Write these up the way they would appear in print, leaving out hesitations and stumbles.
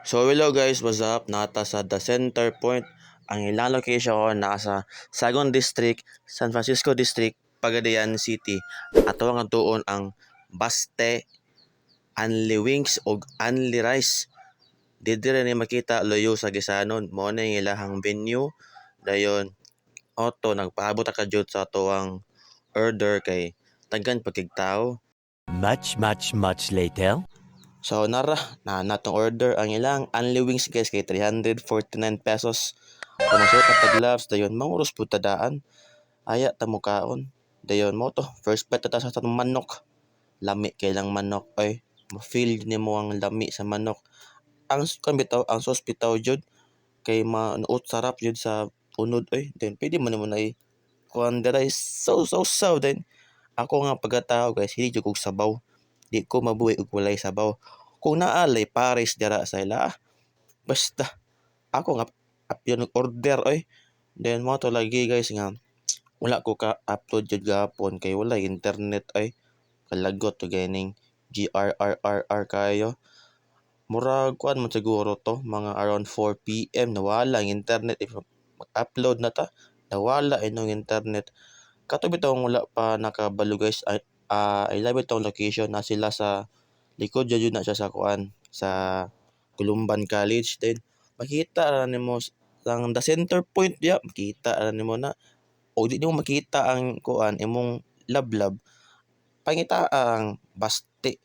So hello guys, what's up? Nata sa The Center Point. Ang ilang location ko nasa Sagon District, San Francisco District, Pagadian City. Ato nga tuon ang Baste, Anli Wings o Anli Rice. Didi rin ni makita loyo sa gisanon. Mo na yung ilahang venue. Dayon, Otto, nagpaabot ka jud sa tuwang order kay taggan pagkigtao. Much later. So na natong order ang ilang Anli Wings guys kay 349 pesos. Kung nasuot na tag-gloves, dayon manguros po tadaan. Aya ta mukaon. Dayon mo to, first bite ta sa tanong manok. Lami kay lang manok ay ma-feel ni mo ang lami sa manok. Ang kan bitaw, ang sauce bitaw jud kay manuot sarap jud sa unod oy. Then pwede man mo na kuan dira so then ako nga pagkatao guys, hindi jud kog sabaw. Di ko mabuhi og walay sabaw. Kung naalay pares dira sa ila, basta ako nga apyon order oy. Then mo to lagi guys nga wala ko ka upload jud gahapon kay wala internet ay kalagot to ganing GRRRR kayo. Murag kuan man siguro to mga around 4 PM nawala ang internet if mag-upload na ta nawala inong internet. Kato bitong wala pa nakabalo guys I love itong location na sila sa likod jud na siya sa kuan sa Columban College then makita ra nimo ang the center point diya makita ra nimo na o di nimo makita ang kuan imong lablab pangita ang Baste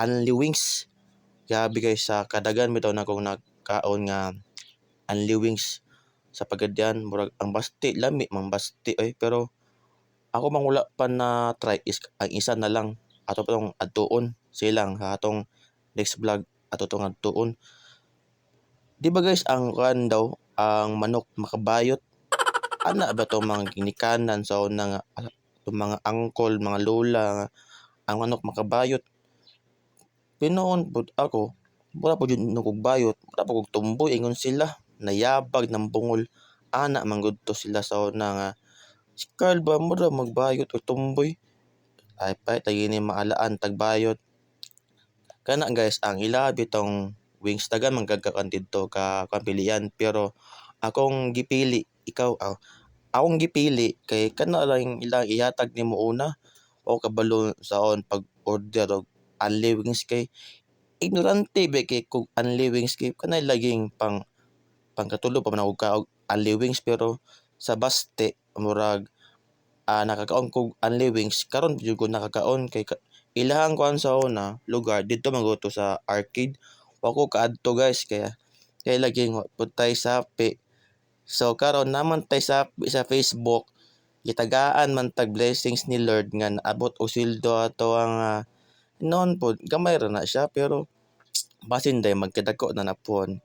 Anli Wings. Grabe guys sa kadagan bitaw na kong nagkaon nga Anli Wings sa Pagadian murag ang Baste lami mang Baste oy pero ako mang wala pa na try is ang isa na lang ato pa tong adtuon silang sa atong next vlog ato tong adtuon. Di ba guys ang kuan daw ang manok makabayot ana ba to mga ginikanan sa una nga itong mga angkol, mga lola nga ang manok makabayot. Pinoon pud ako, wala po jud kog bayot, wala po kog tumboy ingon sila, nayabag ng bungol. Ana man gud to sila sa una nga si Carl ba mo ra magbayot o tumboy? Ay pa tagi ni maalaan tagbayot. Kana guys ang ila bitong wings tagan manggagakan didto ka pilian pero akong gipili ikaw akong gipili kay kana lang ilang ihatag nimo una o kabalo saon pag-order og Anli Wings kay ignorante ba kay kung Anli Wings kay kanay laging pangkatulo pa man ako kaog Anli Wings pero sa Baste murag nakakaon kog Anli Wings karon jud ko nakakaon kay ilahang kuan sa una lugar didto man to sa arcade wa ko kaadto guys kay laging putay sapi. So karon naman tay sa Facebook gitagaan man tag blessings ni Lord nga naabot og sweldo ato ang noon po gamay ra na siya pero basin day magkadako na napon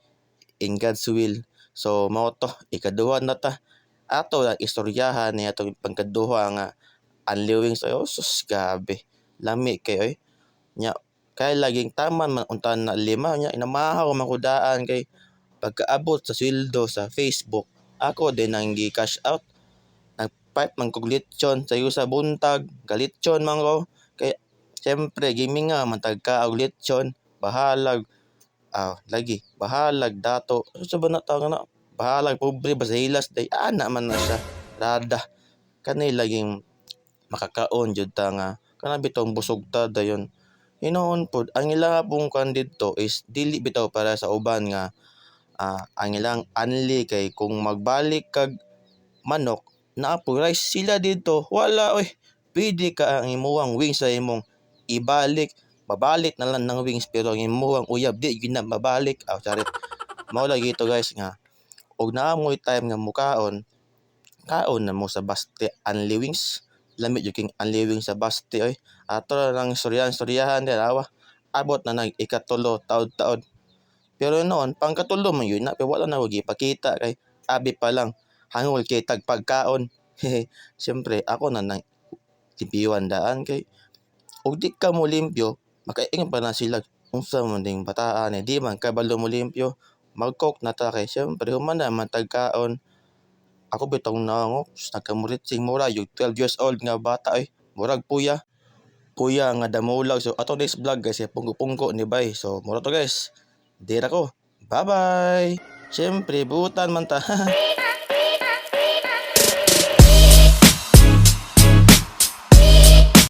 in God's will. So mao to ikaduha na ta ato lang istoryahan ni atong pangkaduha nga Anli Wings oh sus gabi lami kay oy nya kay laging taman man untan na lima nya inamahaw man ko daan kay pagkaabot sa sweldo sa Facebook ako din ang gi-cash out. Nagpipe man kog lechon sa sa buntag, galechon man ko. Kay siyempre gaming nga matag ka og lechon, bahalag lagi bahalag dato. Sa ba na tawag na bahalag pobre ba sa hilas day ana man na siya. Rada kanay laging makakaon jud ta nga kana bitong busog ta dayon. Hinoon pod ang ila pong kan didto is dili bitaw para sa uban nga ang ilang anli kay kung magbalik kag manok naa po rice sila dito wala oy pwede ka ang imuhang wings sa imong ibalik babalik na lang ng wings pero ang imuhang uyab di gyud na mabalik charit mao lagi to guys nga og naamoy time nga mukaon kaon na mo sa Baste Anli Wings lami jud king Anli Wings sa Baste oy ato lang storyahan din awa abot na nag ikatulo taon pero noon pangkatulo man yun na pero wala na ko gipakita kay abi pa lang hangol kay tag pagkaon. Siyempre ako na nang timpiwan daan kay ug di ka mo limpyo makaingon pa na sila unsa man ding bataan di man kabalo mo limpyo mag-cook na ta kay siyempre human na man tagkaon. Ako bitong nangok nagkamuritsing mura yung 12 years old nga bata ay murag puya nga damulag so ato this vlog guys pungko ni bay so mura to guys dira ko Bye-bye. Siyempre, buutan man ta.